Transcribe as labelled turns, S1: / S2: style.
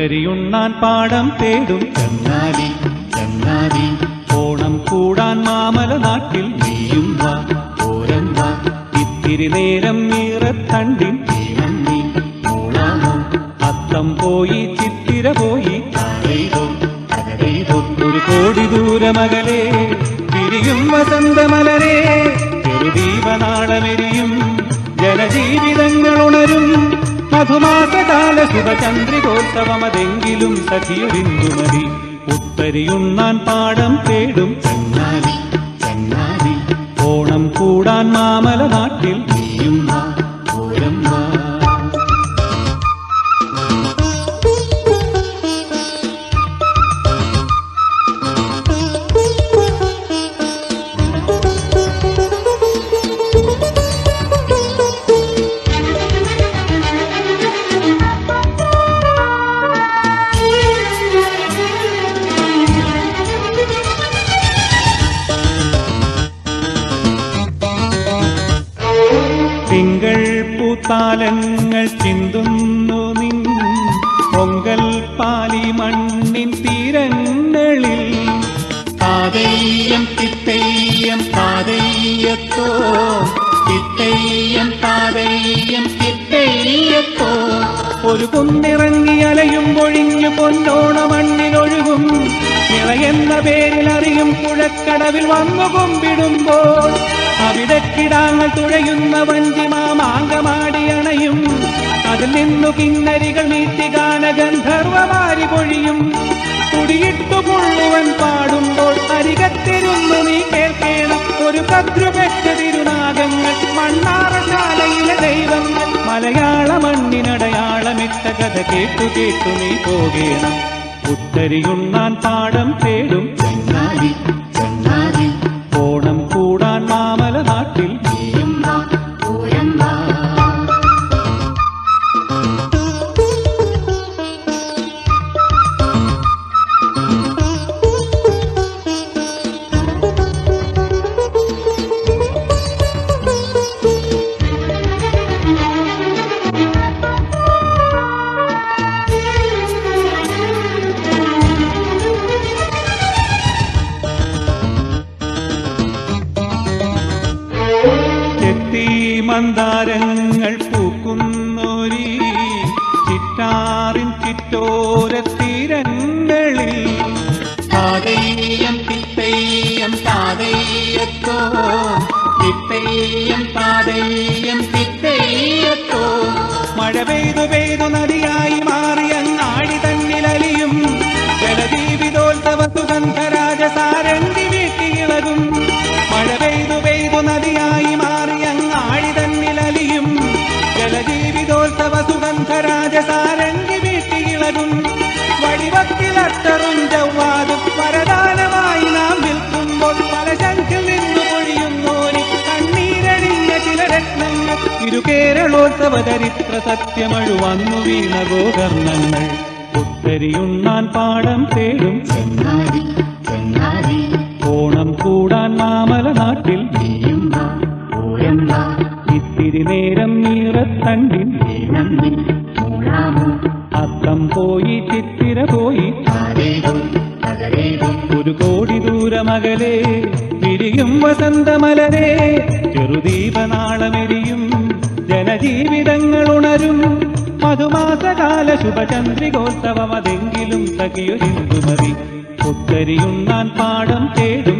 S1: പുത്തരിയുണ്ണാൻ പാടം തേടും ചങ്ങാതി ചങ്ങാതി, ഓണം കൂടാൻ മാമല നാട്ടിൽ നീയും വാ ഓരം വാ. ഇത്തിരി നേരം നീറത്തണ്ടിൻ തീമന്തി മൂളാമോ, അത്തം പോയി ചിത്തിര പോയി താഴെയ്തോ തകരൈതോ. ഒരു കോടി ദൂരമകലെ പിരിയും വസന്തമലരെ, ചെറുദീപനാളമെരിയും ജനജീവിതങ്ങൾ ഉണരും മധുമാസകാല ശുഭചന്ദ്രികോത്സവമതെങ്കിലും സഖിയൊരിന്ദുമതി. പുത്തരിയുണ്ണാൻ പാടം തേടും ചങ്ങാതി ചങ്ങാതി, ഓണം കൂടാൻ മാമല നാട്ടിൽ നീയും വാ ഓരം വാ. തിങ്കൾ പൂത്താലങ്ങൾ ചിന്തുന്നു നിൻ പൊങ്കൽ പാലി മണ്ണിൻ തീരങ്ങളിൽ. താതെയ്യം തിത്തെയ്യം താതെയ്യത്തോ, തിത്തെയ്യം താതെയ്യം തിത്തെയ്യത്തോ. ഒരു കുന്നിറങ്ങി അലയും പൊഴിഞ്ഞു പൊന്നോണ മണ്ണിലൊഴുകും ഇളയെന്ന പേരിൽ അറിയും പുഴക്കടവിൽ വന്നു കൊമ്പിടുമ്പോൾ, അവിടെ കിടാങ്ങൾ തുഴയുന്ന വഞ്ചിമാമാങ്കമാടി അണയും. അതിൽ നിന്നു കിന്നരികൾ നീട്ടി ഗാനഗന്ധർവമാരി പൊഴിയും. കുടിയിട്ടു പുള്ളുവൻ പാടുമ്പോൾ അരികത്തിരുന്നു നീ കേൾക്കേണം ഒരു കദ്രുപെറ്റ തിരുനാഗങ്ങൾ, മണ്ണാറശാലയിലെ ദൈവങ്ങൾ. മലയാള മണ്ണിനടയാളമിട്ട കഥ കേട്ടു കേട്ടു നീ പോകേണം. പുത്തരിയുണ്ണാൻ പാടം തേടും ചങ്ങാതി ചങ്ങാതി, ഓണം കൂടാൻ മാമല നാട്ടിൽ നീയും വാ ഓരം വാ. മന്ദാരങ്ങൾ പൂക്കുന്നൊരി ചിറ്റാറിൻ ചിറ്റോരത്തീരങ്ങളിൽ. താതെയ്യം തിത്തെയ്യം താതെയ്യത്തോ, തിത്തെയ്യം താതെയ്യം തിത്തെയ്യത്തോ. മഴ പെയ്തു പെയ്തു നദിയായി മാറിയ നാടി തന്നിലലിയും ജലജീവിതോത്സവ സുഗന്ധരാജസാരംഗി വീട്ടിയിളകും. മഴ പെയ്തു പെയ്തു നദിയായി മാറിയ നാടി തന്നിലലിയും ജലജീവിതോത്സവ സുഗന്ധരാജസാരംഗി വീട്ടിയിളകും. വടിവത്തിലട്ടറും ചവ്വാതും വരദാനമായി നാം നിൽക്കുമ്പോൾ പല ശംഖിൽ നിന്നു പൊഴിയുന്നോരി കണ്ണീരണിഞ്ഞ ചില രത്നങ്ങൾ. ഇരുകേരളോത്സവ ചരിത്ര സത്യമഴു വന്നു വീണ ഗോകർണങ്ങൾ. പുത്തരിയുണ്ണാൻ പാടം തേടും ചങ്ങാതി ചങ്ങാതി, ഓണം കൂടാൻ മാമല നാട്ടിൽ നീയും വാ ഓരം വാ. ഇത്തിരി നേരം നീറത്തണ്ടിൻ തീമന്തി മൂളാമോ, അത്തം പോയി ചിത്തിര പോയി താഴെയ്തോ തകരൈതോ. ഒരു കോടി ദൂരമകലെ പിരിയും വസന്തമലരെ, ചെറുദീപനാളമെരിയും ജനജീവിതങ്ങൾ ഉണരും മധുമാസകാല ശുഭചന്ദ്രികോത്സവമതെങ്കിലും സഖിയൊരിന്ദുമതി. പുത്തരിയുണ്ണാൻ പാടം തേടും